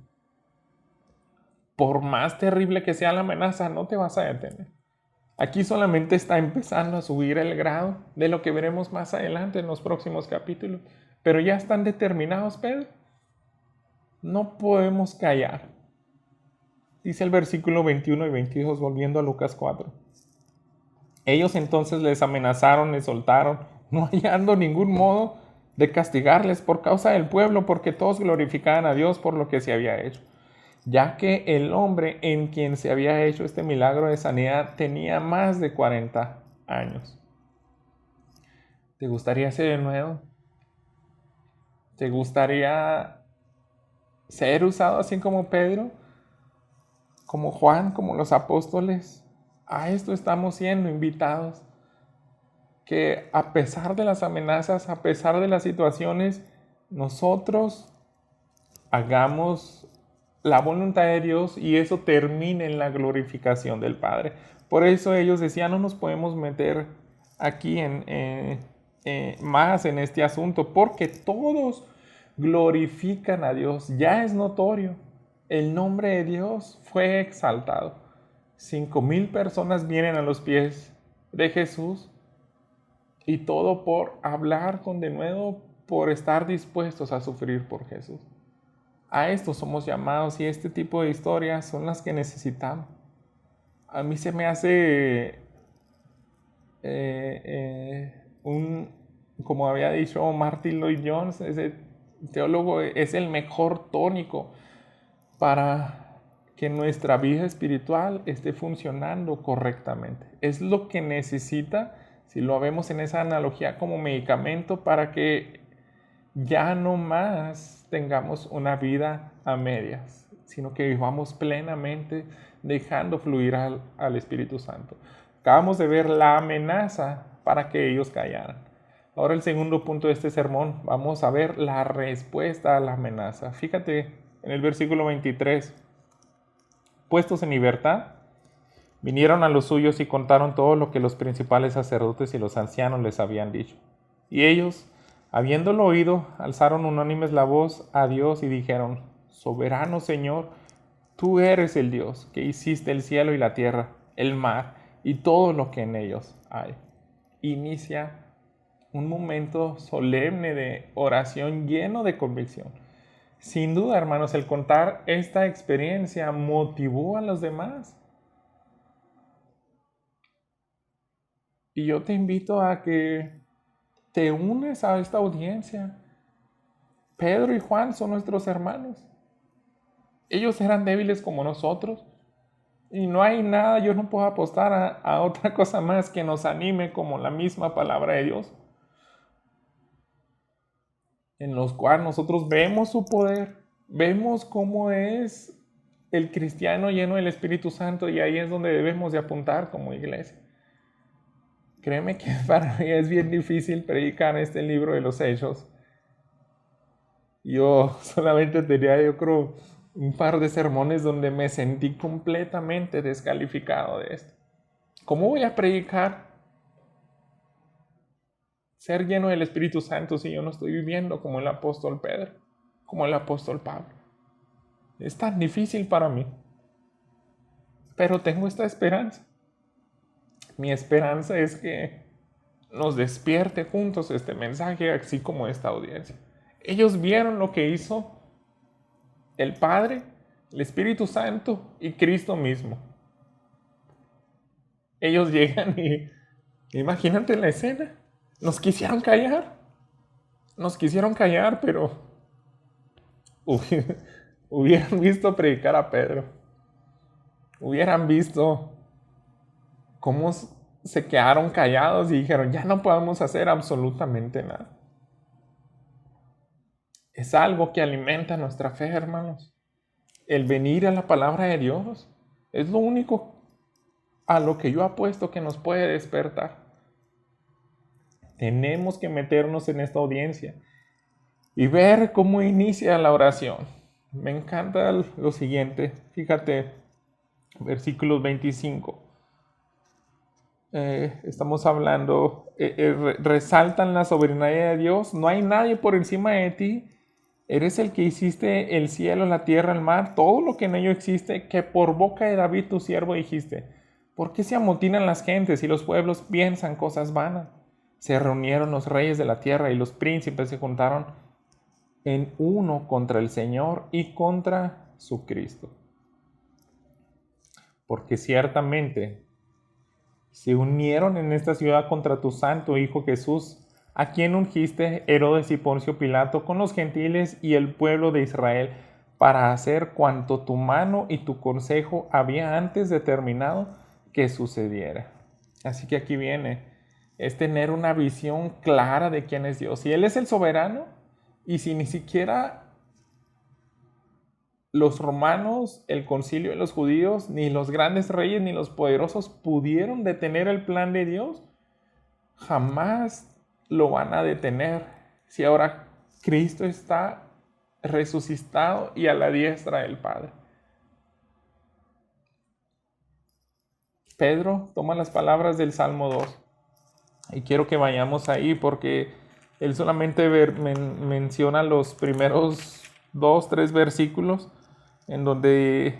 por más terrible que sea la amenaza, no te vas a detener. Aquí solamente está empezando a subir el grado de lo que veremos más adelante en los próximos capítulos. Pero ya están determinados, Pedro. No podemos callar. Dice el versículo 21 y 22, volviendo a Lucas 4. Ellos entonces les amenazaron, les soltaron, no hallando ningún modo de castigarles por causa del pueblo, porque todos glorificaban a Dios por lo que se había hecho, ya que el hombre en quien se había hecho este milagro de sanidad tenía más de 40 años. ¿Te gustaría ser de nuevo? ¿Te gustaría ser usado así como Pedro, como Juan, como los apóstoles? A esto estamos siendo invitados, que a pesar de las amenazas, a pesar de las situaciones, nosotros hagamos la voluntad de Dios y eso termine en la glorificación del Padre. Por eso ellos decían, no nos podemos meter aquí más en este asunto, porque todos glorifican a Dios. Ya es notorio, el nombre de Dios fue exaltado. 5,000 personas vienen a los pies de Jesús y todo por hablar con denuedo, por estar dispuestos a sufrir por Jesús. A esto somos llamados y este tipo de historias son las que necesitamos. A mí se me hace como había dicho Martin Lloyd Jones, ese teólogo, es el mejor tónico para que nuestra vida espiritual esté funcionando correctamente. Es lo que necesita, si lo vemos en esa analogía, como medicamento para que ya no más tengamos una vida a medias, sino que vivamos plenamente dejando fluir al Espíritu Santo. Acabamos de ver la amenaza para que ellos callaran. Ahora el segundo punto de este sermón, vamos a ver la respuesta a la amenaza. Fíjate en el versículo 23. Puestos en libertad, vinieron a los suyos y contaron todo lo que los principales sacerdotes y los ancianos les habían dicho. Y ellos, habiéndolo oído, alzaron unánimes la voz a Dios y dijeron: Soberano Señor, tú eres el Dios que hiciste el cielo y la tierra, el mar y todo lo que en ellos hay. Inicia un momento solemne de oración lleno de convicción. Sin duda, hermanos, el contar esta experiencia motivó a los demás. Y yo te invito a que te unes a esta audiencia. Pedro y Juan son nuestros hermanos. Ellos eran débiles como nosotros. Y no hay nada, yo no puedo apostar a otra cosa más que nos anime como la misma palabra de Dios, en los cuales nosotros vemos su poder, vemos cómo es el cristiano lleno del Espíritu Santo, y ahí es donde debemos de apuntar como iglesia. Créeme que para mí es bien difícil predicar este libro de los Hechos. Yo solamente tenía, yo creo, un par de sermones donde me sentí completamente descalificado de esto. ¿Cómo voy a predicar ser lleno del Espíritu Santo si yo no estoy viviendo como el apóstol Pedro, como el apóstol Pablo? Es tan difícil para mí. Pero tengo esta esperanza. Mi esperanza es que nos despierte juntos este mensaje, así como esta audiencia. Ellos vieron lo que hizo el Padre, el Espíritu Santo y Cristo mismo. Ellos llegan y imagínate la escena. Nos quisieron callar, pero hubieran visto predicar a Pedro. Hubieran visto cómo se quedaron callados y dijeron: ya no podemos hacer absolutamente nada. Es algo que alimenta nuestra fe, hermanos. El venir a la palabra de Dios es lo único a lo que yo apuesto que nos puede despertar. Tenemos que meternos en esta audiencia y ver cómo inicia la oración. Me encanta lo siguiente. Fíjate, versículos 25. Estamos hablando, resaltan la soberanía de Dios. No hay nadie por encima de ti. Eres el que hiciste el cielo, la tierra, el mar, todo lo que en ello existe, que por boca de David tu siervo dijiste: ¿Por qué se amotinan las gentes y los pueblos piensan cosas vanas? Se reunieron los reyes de la tierra y los príncipes se juntaron en uno contra el Señor y contra su Cristo. Porque ciertamente se unieron en esta ciudad contra tu santo Hijo Jesús, a quien ungiste Herodes y Poncio Pilato con los gentiles y el pueblo de Israel, para hacer cuanto tu mano y tu consejo había antes determinado que sucediera. Así que aquí viene, es tener una visión clara de quién es Dios. Si Él es el soberano, y si ni siquiera los romanos, el concilio de los judíos, ni los grandes reyes, ni los poderosos pudieron detener el plan de Dios, jamás lo van a detener. Si ahora Cristo está resucitado y a la diestra del Padre. Pedro toma las palabras del Salmo 2 y quiero que vayamos ahí porque él solamente menciona los primeros 2-3 versículos en donde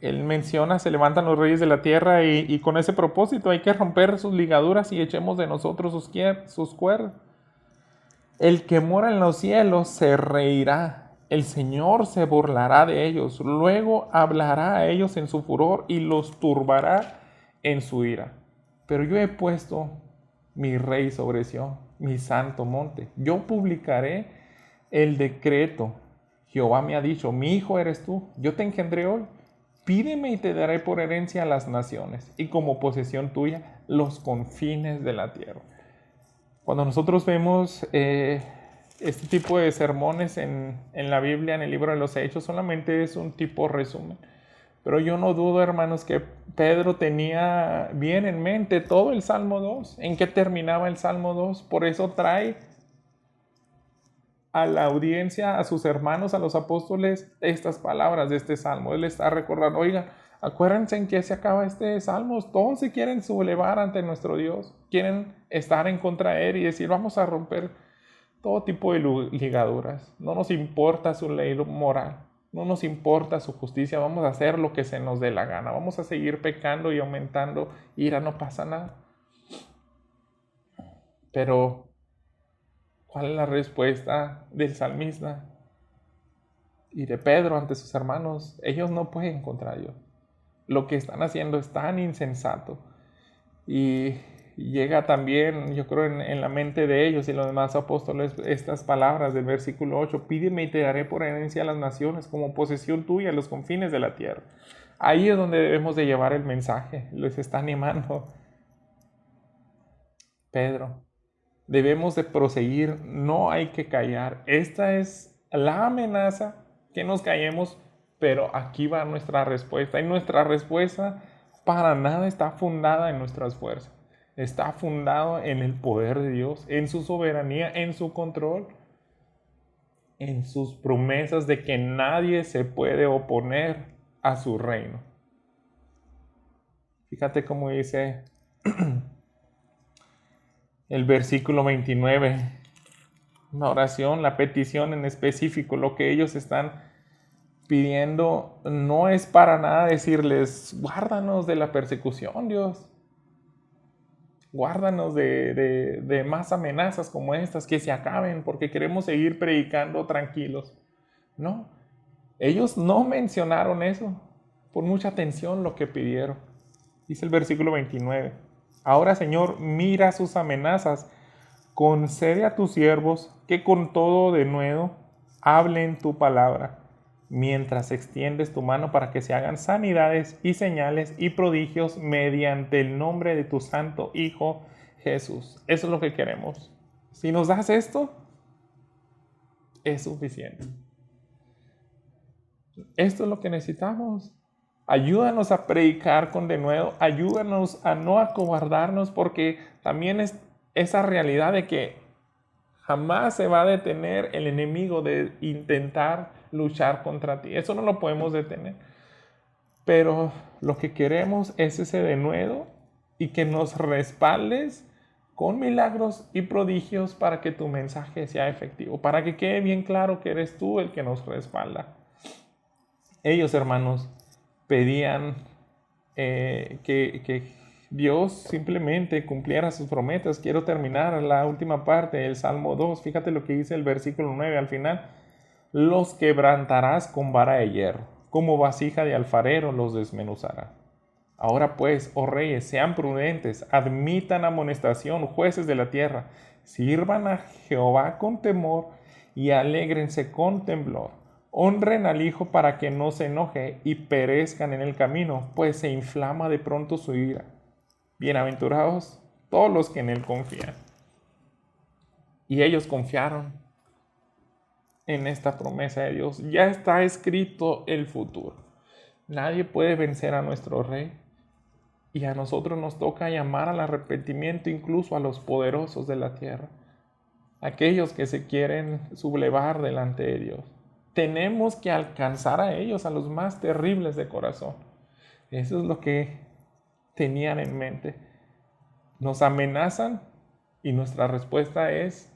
él menciona, se levantan los reyes de la tierra y con ese propósito hay que romper sus ligaduras y echemos de nosotros sus cuerdas. El que mora en los cielos se reirá, el Señor se burlará de ellos, luego hablará a ellos en su furor y los turbará en su ira. Pero yo he puesto mi rey sobre Sión, mi santo monte. Yo publicaré el decreto. Jehová me ha dicho, mi hijo eres tú, yo te engendré hoy. Pídeme y te daré por herencia a las naciones y como posesión tuya los confines de la tierra. Cuando nosotros vemos este tipo de sermones en la Biblia, en el libro de los Hechos, solamente es un tipo resumen. Pero yo no dudo, hermanos, que Pedro tenía bien en mente todo el Salmo 2. ¿En qué terminaba el Salmo 2? Por eso trae a la audiencia, a sus hermanos, a los apóstoles, estas palabras de este Salmo. Él está recordando, oigan, acuérdense en qué se acaba este Salmo. Todos se quieren sublevar ante nuestro Dios. Quieren estar en contra de Él y decir, vamos a romper todo tipo de ligaduras. No nos importa su ley moral. No nos importa su justicia. Vamos a hacer lo que se nos dé la gana. Vamos a seguir pecando y aumentando ira. No pasa nada. Pero ¿cuál es la respuesta del salmista y de Pedro ante sus hermanos? Ellos no pueden contra Dios. Lo que están haciendo es tan insensato. Y llega también, yo creo, en la mente de ellos y los demás apóstoles estas palabras del versículo 8. Pídeme y te daré por herencia a las naciones, como posesión tuya, los confines de la tierra. Ahí es donde debemos de llevar el mensaje. Les está animando Pedro. Debemos de proseguir, no hay que callar. Esta es la amenaza, que nos callemos, pero aquí va nuestra respuesta. Y nuestra respuesta para nada está fundada en nuestras fuerzas. Está fundado en el poder de Dios, en su soberanía, en su control, en sus promesas de que nadie se puede oponer a su reino. Fíjate cómo dice el versículo 29, una oración, la petición en específico, lo que ellos están pidiendo no es para nada decirles, guárdanos de la persecución, Dios. Guárdanos de más amenazas como estas, que se acaben, porque queremos seguir predicando tranquilos. No, ellos no mencionaron eso. Pon mucha atención lo que pidieron. Dice el versículo 29. Ahora, Señor, mira sus amenazas. Concede a tus siervos que con todo denuedo hablen tu palabra, mientras extiendes tu mano para que se hagan sanidades y señales y prodigios mediante el nombre de tu santo Hijo Jesús. Eso es lo que queremos. Si nos das esto, es suficiente. Esto es lo que necesitamos. Ayúdanos a predicar con denuedo, ayúdanos a no acobardarnos, porque también es esa realidad de que jamás se va a detener el enemigo de intentar luchar contra ti. Eso no lo podemos detener. Pero lo que queremos es ese denuedo y que nos respaldes con milagros y prodigios para que tu mensaje sea efectivo, para que quede bien claro que eres tú el que nos respalda. Ellos, hermanos, pedían que Dios simplemente cumpliera sus promesas. Quiero terminar la última parte del Salmo 2. Fíjate lo que dice el versículo 9 al final. Los quebrantarás con vara de hierro, como vasija de alfarero los desmenuzará. Ahora pues, oh reyes, sean prudentes, admitan amonestación, jueces de la tierra, sirvan a Jehová con temor y alégrense con temblor. Honren al Hijo para que no se enoje y perezcan en el camino, pues se inflama de pronto su ira. Bienaventurados todos los que en él confían. Y ellos confiaron en esta promesa de Dios. Ya está escrito el futuro. Nadie puede vencer a nuestro Rey. Y a nosotros nos toca llamar al arrepentimiento incluso a los poderosos de la tierra. Aquellos que se quieren sublevar delante de Dios. Tenemos que alcanzar a ellos, a los más terribles de corazón. Eso es lo que tenían en mente. Nos amenazan y nuestra respuesta es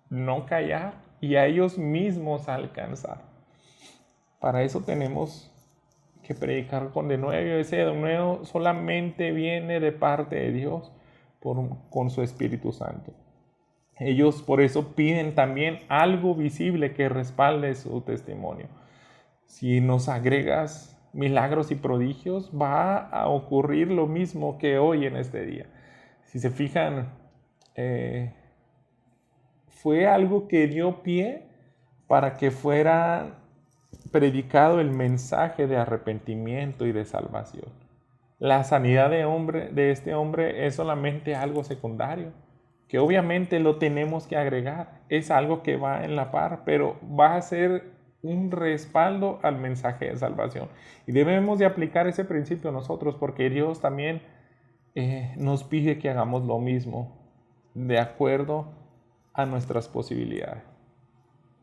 no callar y a ellos mismos alcanzar. Para eso tenemos que predicar con denuedo. Ese denuedo solamente viene de parte de Dios con su Espíritu Santo. Ellos por eso piden también algo visible que respalde su testimonio. Si nos agregas milagros y prodigios, va a ocurrir lo mismo que hoy en este día. Si se fijan, fue algo que dio pie para que fuera predicado el mensaje de arrepentimiento y de salvación. La sanidad de este hombre es solamente algo secundario, que obviamente lo tenemos que agregar. Es algo que va en la par, pero va a ser un respaldo al mensaje de salvación. Y debemos de aplicar ese principio nosotros, porque Dios también nos pide que hagamos lo mismo, de acuerdo a nuestras posibilidades.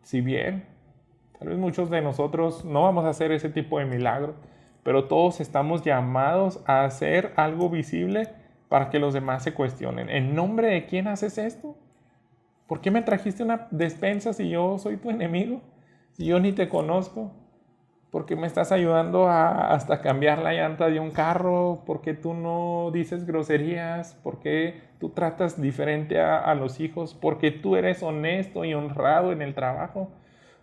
Si bien tal vez muchos de nosotros no vamos a hacer ese tipo de milagro, pero todos estamos llamados a hacer algo visible para que los demás se cuestionen. ¿En nombre de quién haces esto? ¿Por qué me trajiste una despensa si yo soy tu enemigo? Si yo ni te conozco. ¿Por qué me estás ayudando a hasta cambiar la llanta de un carro? ¿Por qué tú no dices groserías? ¿Por qué tú tratas diferente a los hijos? ¿Por qué tú eres honesto y honrado en el trabajo?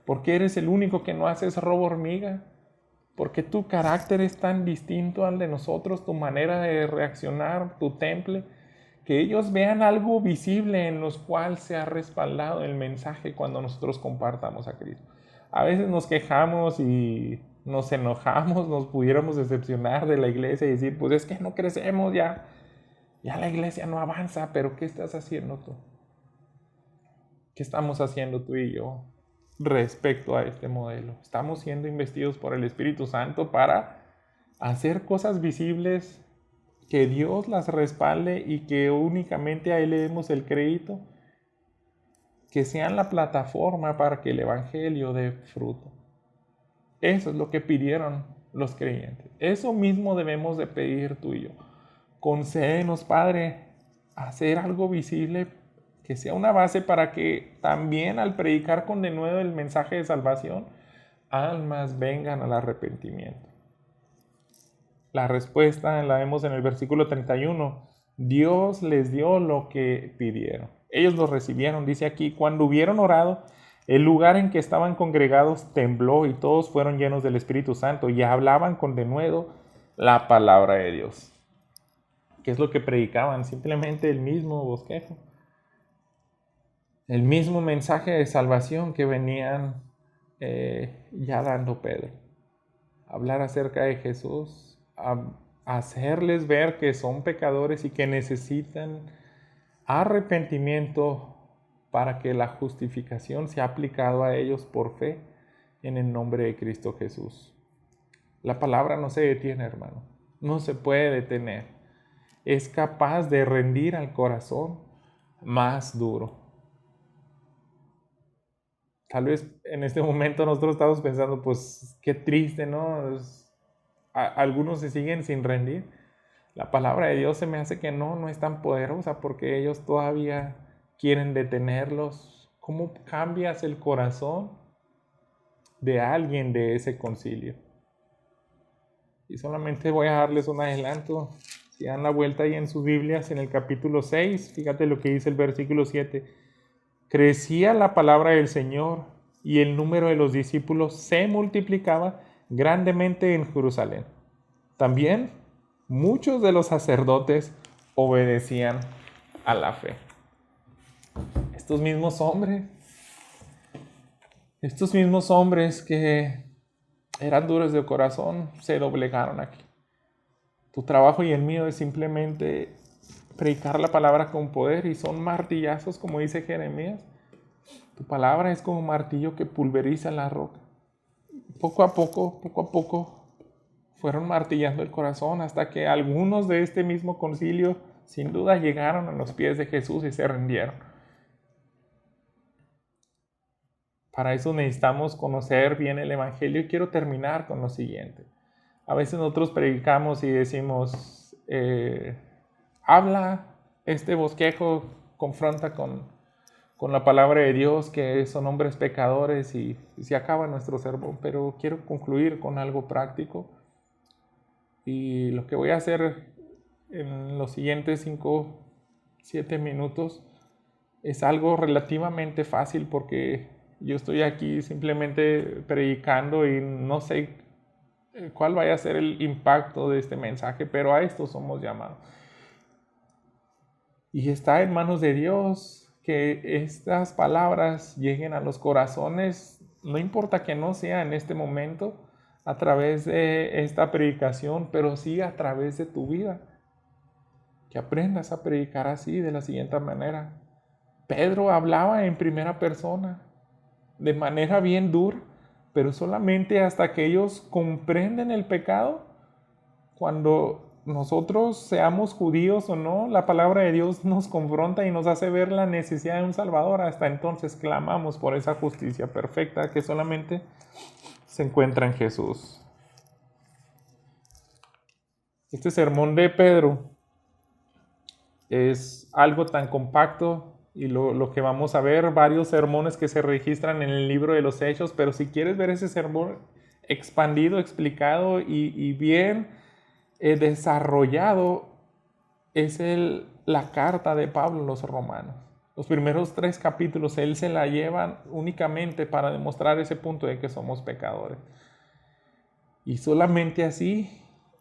¿Por qué eres el único que no haces robo hormiga? ¿Por qué tu carácter es tan distinto al de nosotros, tu manera de reaccionar, tu temple? Que ellos vean algo visible en los cuales se ha respaldado el mensaje cuando nosotros compartamos a Cristo. A veces nos quejamos y nos enojamos, nos pudiéramos decepcionar de la iglesia y decir, pues es que no crecemos, ya la iglesia no avanza, pero ¿qué estás haciendo tú? ¿Qué estamos haciendo tú y yo respecto a este modelo? Estamos siendo investidos por el Espíritu Santo para hacer cosas visibles, que Dios las respalde y que únicamente a Él le demos el crédito, que sean la plataforma para que el Evangelio dé fruto. Eso es lo que pidieron los creyentes. Eso mismo debemos de pedir tú y yo. Concédenos, Padre, hacer algo visible que sea una base para que también al predicar con denuedo el mensaje de salvación, almas vengan al arrepentimiento. La respuesta la vemos en el versículo 31. Dios les dio lo que pidieron. Ellos lo recibieron. Dice aquí, cuando hubieron orado, el lugar en que estaban congregados tembló y todos fueron llenos del Espíritu Santo y hablaban con denuedo la palabra de Dios. ¿Qué es lo que predicaban? Simplemente el mismo bosquejo. El mismo mensaje de salvación que venían ya dando Pedro. Hablar acerca de Jesús, hacerles ver que son pecadores y que necesitan arrepentimiento para que la justificación sea aplicado a ellos por fe en el nombre de Cristo Jesús. La palabra no se detiene, hermano. No se puede detener. Es capaz de rendir al corazón más duro. Tal vez en este momento nosotros estamos pensando, pues qué triste, ¿no? Algunos se siguen sin rendir. La palabra de Dios se me hace que no es tan poderosa porque ellos todavía quieren detenerlos. ¿Cómo cambias el corazón de alguien de ese concilio? Y solamente voy a darles un adelanto. Si dan la vuelta ahí en sus Biblias, en el capítulo 6, fíjate lo que dice el versículo 7. Crecía la palabra del Señor y el número de los discípulos se multiplicaba grandemente en Jerusalén. También muchos de los sacerdotes obedecían a la fe. Estos mismos hombres que eran duros de corazón, se doblegaron aquí. Tu trabajo y el mío es simplemente predicar la palabra con poder, y son martillazos, como dice Jeremías. Tu palabra es como un martillo que pulveriza la roca. Poco a poco, fueron martillando el corazón hasta que algunos de este mismo concilio, sin duda, llegaron a los pies de Jesús y se rindieron. Para eso necesitamos conocer bien el Evangelio, y quiero terminar con lo siguiente. A veces nosotros predicamos y decimos, habla, este bosquejo confronta con la palabra de Dios, que son hombres pecadores, y se acaba nuestro sermón. Pero quiero concluir con algo práctico, y lo que voy a hacer en los siguientes 5-7 minutos es algo relativamente fácil, porque yo estoy aquí simplemente predicando y no sé cuál vaya a ser el impacto de este mensaje, pero a esto somos llamados. Y está en manos de Dios que estas palabras lleguen a los corazones, no importa que no sea en este momento a través de esta predicación, pero sí a través de tu vida. Que aprendas a predicar así, de la siguiente manera. Pedro hablaba en primera persona, de manera bien dura, pero solamente hasta que ellos comprenden el pecado. Cuando nosotros, seamos judíos o no, la palabra de Dios nos confronta y nos hace ver la necesidad de un Salvador. Hasta entonces clamamos por esa justicia perfecta que solamente se encuentra en Jesús. Este sermón de Pedro es algo tan compacto, y lo que vamos a ver, varios sermones que se registran en el libro de los Hechos, pero si quieres ver ese sermón expandido, explicado y bien desarrollado, es la carta de Pablo a los romanos. Los primeros 3 capítulos él se la lleva únicamente para demostrar ese punto de que somos pecadores. Y solamente así,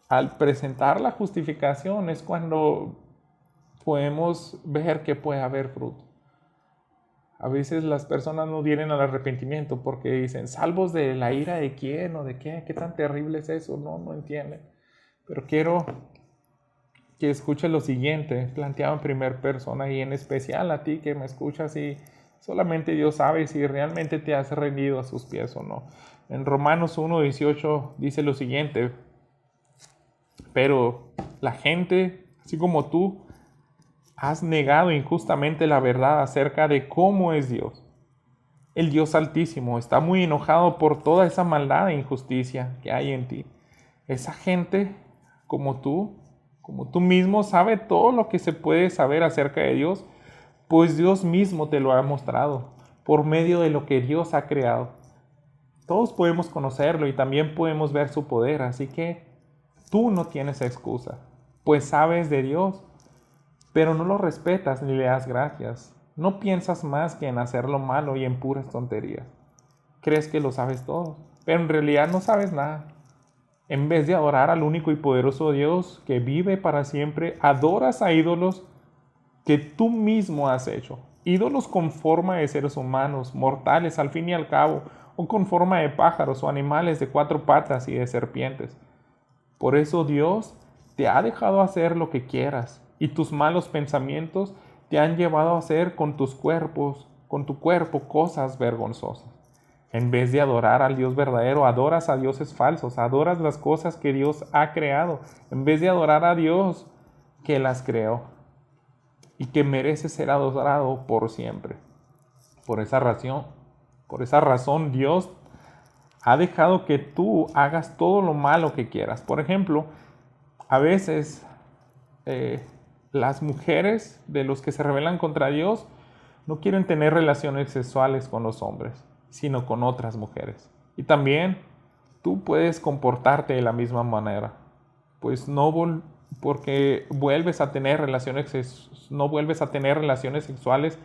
al presentar la justificación, es cuando podemos ver que puede haber fruto. A veces las personas no vienen al arrepentimiento porque dicen, ¿salvos de la ira de quién o de qué? ¿Qué tan terrible es eso? No entienden. Pero quiero que escuches lo siguiente, planteado en primera persona, y en especial a ti que me escuchas, y solamente Dios sabe si realmente te has rendido a sus pies o no. En Romanos 1:18 dice lo siguiente: pero la gente, así como tú, has negado injustamente la verdad acerca de cómo es Dios. El Dios Altísimo está muy enojado por toda esa maldad e injusticia que hay en ti. Esa gente, como tú mismo, sabe todo lo que se puede saber acerca de Dios, pues Dios mismo te lo ha mostrado por medio de lo que Dios ha creado. Todos podemos conocerlo y también podemos ver su poder, así que tú no tienes excusa, pues sabes de Dios, pero no lo respetas ni le das gracias. No piensas más que en hacer lo malo y en puras tonterías. Crees que lo sabes todo, pero en realidad no sabes nada. En vez de adorar al único y poderoso Dios que vive para siempre, adoras a ídolos que tú mismo has hecho. Ídolos con forma de seres humanos, mortales al fin y al cabo, o con forma de pájaros o animales de 4 patas y de serpientes. Por eso Dios te ha dejado hacer lo que quieras, y tus malos pensamientos te han llevado a hacer con tu cuerpo, cosas vergonzosas. En vez de adorar al Dios verdadero, adoras a dioses falsos, adoras las cosas que Dios ha creado, en vez de adorar a Dios que las creó y que merece ser adorado por siempre. Por esa razón, Dios ha dejado que tú hagas todo lo malo que quieras. Por ejemplo, a veces las mujeres de los que se rebelan contra Dios no quieren tener relaciones sexuales con los hombres, sino con otras mujeres. Y también tú puedes comportarte de la misma manera. Pues porque no vuelves a tener relaciones sexuales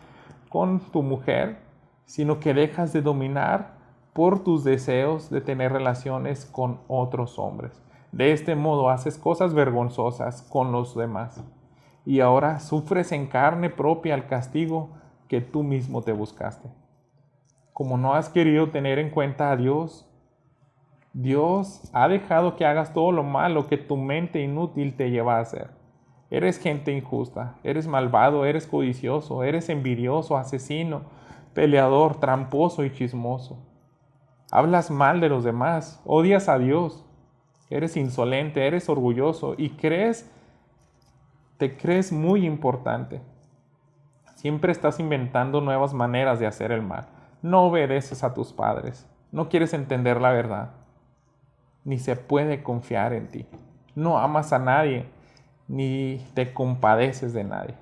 con tu mujer, sino que dejas de dominar por tus deseos de tener relaciones con otros hombres. De este modo haces cosas vergonzosas con los demás y ahora sufres en carne propia el castigo que tú mismo te buscaste. Como no has querido tener en cuenta a Dios, Dios ha dejado que hagas todo lo malo que tu mente inútil te lleva a hacer. Eres gente injusta, eres malvado, eres codicioso, eres envidioso, asesino, peleador, tramposo y chismoso. Hablas mal de los demás, odias a Dios, eres insolente, eres orgulloso y te crees muy importante. Siempre estás inventando nuevas maneras de hacer el mal. No obedeces a tus padres, no quieres entender la verdad, ni se puede confiar en ti. No amas a nadie, ni te compadeces de nadie.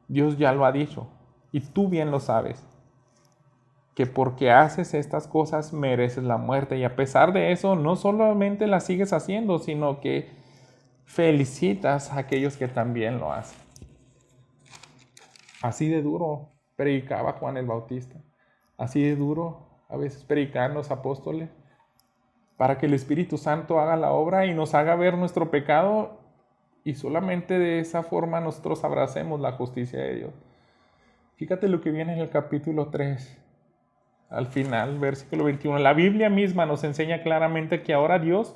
Dios ya lo ha dicho, y tú bien lo sabes, que porque haces estas cosas mereces la muerte, y a pesar de eso, no solamente las sigues haciendo, sino que felicitas a aquellos que también lo hacen. Así de duro predicaba Juan el Bautista, así de duro a veces predicaban los apóstoles, para que el Espíritu Santo haga la obra y nos haga ver nuestro pecado, y solamente de esa forma nosotros abracemos la justicia de Dios. Fíjate lo que viene en el capítulo 3, al final, versículo 21. La Biblia misma nos enseña claramente que ahora Dios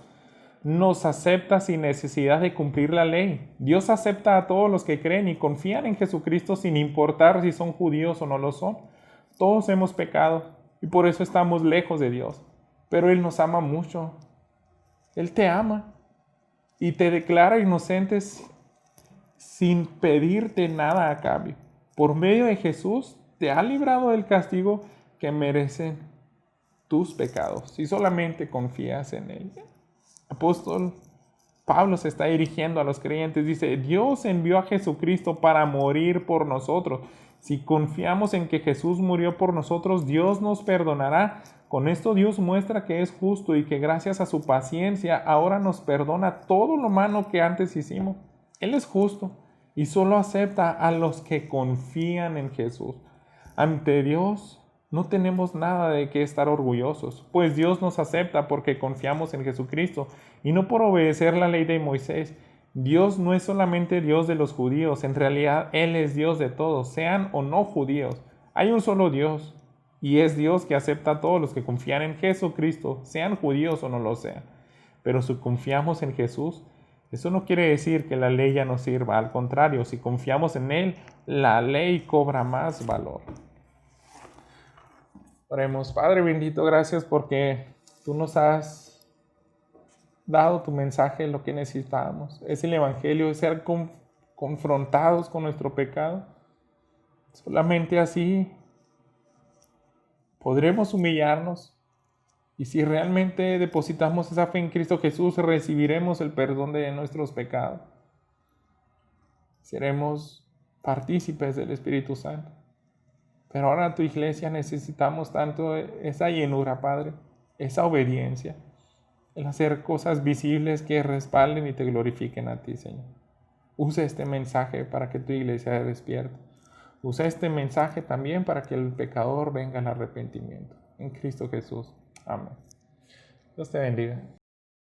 nos acepta sin necesidad de cumplir la ley. Dios acepta a todos los que creen y confían en Jesucristo sin importar si son judíos o no lo son. Todos hemos pecado y por eso estamos lejos de Dios. Pero Él nos ama mucho. Él te ama y te declara inocentes sin pedirte nada a cambio. Por medio de Jesús te ha librado del castigo que merecen tus pecados si solamente confías en Él. Apóstol Pablo se está dirigiendo a los creyentes, dice: Dios envió a Jesucristo para morir por nosotros. Si confiamos en que Jesús murió por nosotros, Dios nos perdonará. Con esto Dios muestra que es justo y que gracias a su paciencia ahora nos perdona todo lo malo que antes hicimos. Él es justo y solo acepta a los que confían en Jesús. Ante Dios no tenemos nada de qué estar orgullosos, pues Dios nos acepta porque confiamos en Jesucristo y no por obedecer la ley de Moisés. Dios no es solamente Dios de los judíos, en realidad Él es Dios de todos, sean o no judíos. Hay un solo Dios y es Dios que acepta a todos los que confían en Jesucristo, sean judíos o no lo sean. Pero si confiamos en Jesús, eso no quiere decir que la ley ya no sirva, al contrario, si confiamos en Él, la ley cobra más valor. Oremos. Padre bendito, gracias porque tú nos has dado tu mensaje, lo que necesitábamos. Es el Evangelio, es ser confrontados con nuestro pecado. Solamente así podremos humillarnos. Y si realmente depositamos esa fe en Cristo Jesús, recibiremos el perdón de nuestros pecados. Seremos partícipes del Espíritu Santo. Pero ahora en tu iglesia necesitamos tanto esa llenura, Padre, esa obediencia, el hacer cosas visibles que respalden y te glorifiquen a ti, Señor. Usa este mensaje para que tu iglesia se despierte. Usa este mensaje también para que el pecador venga al arrepentimiento. En Cristo Jesús. Amén. Dios te bendiga.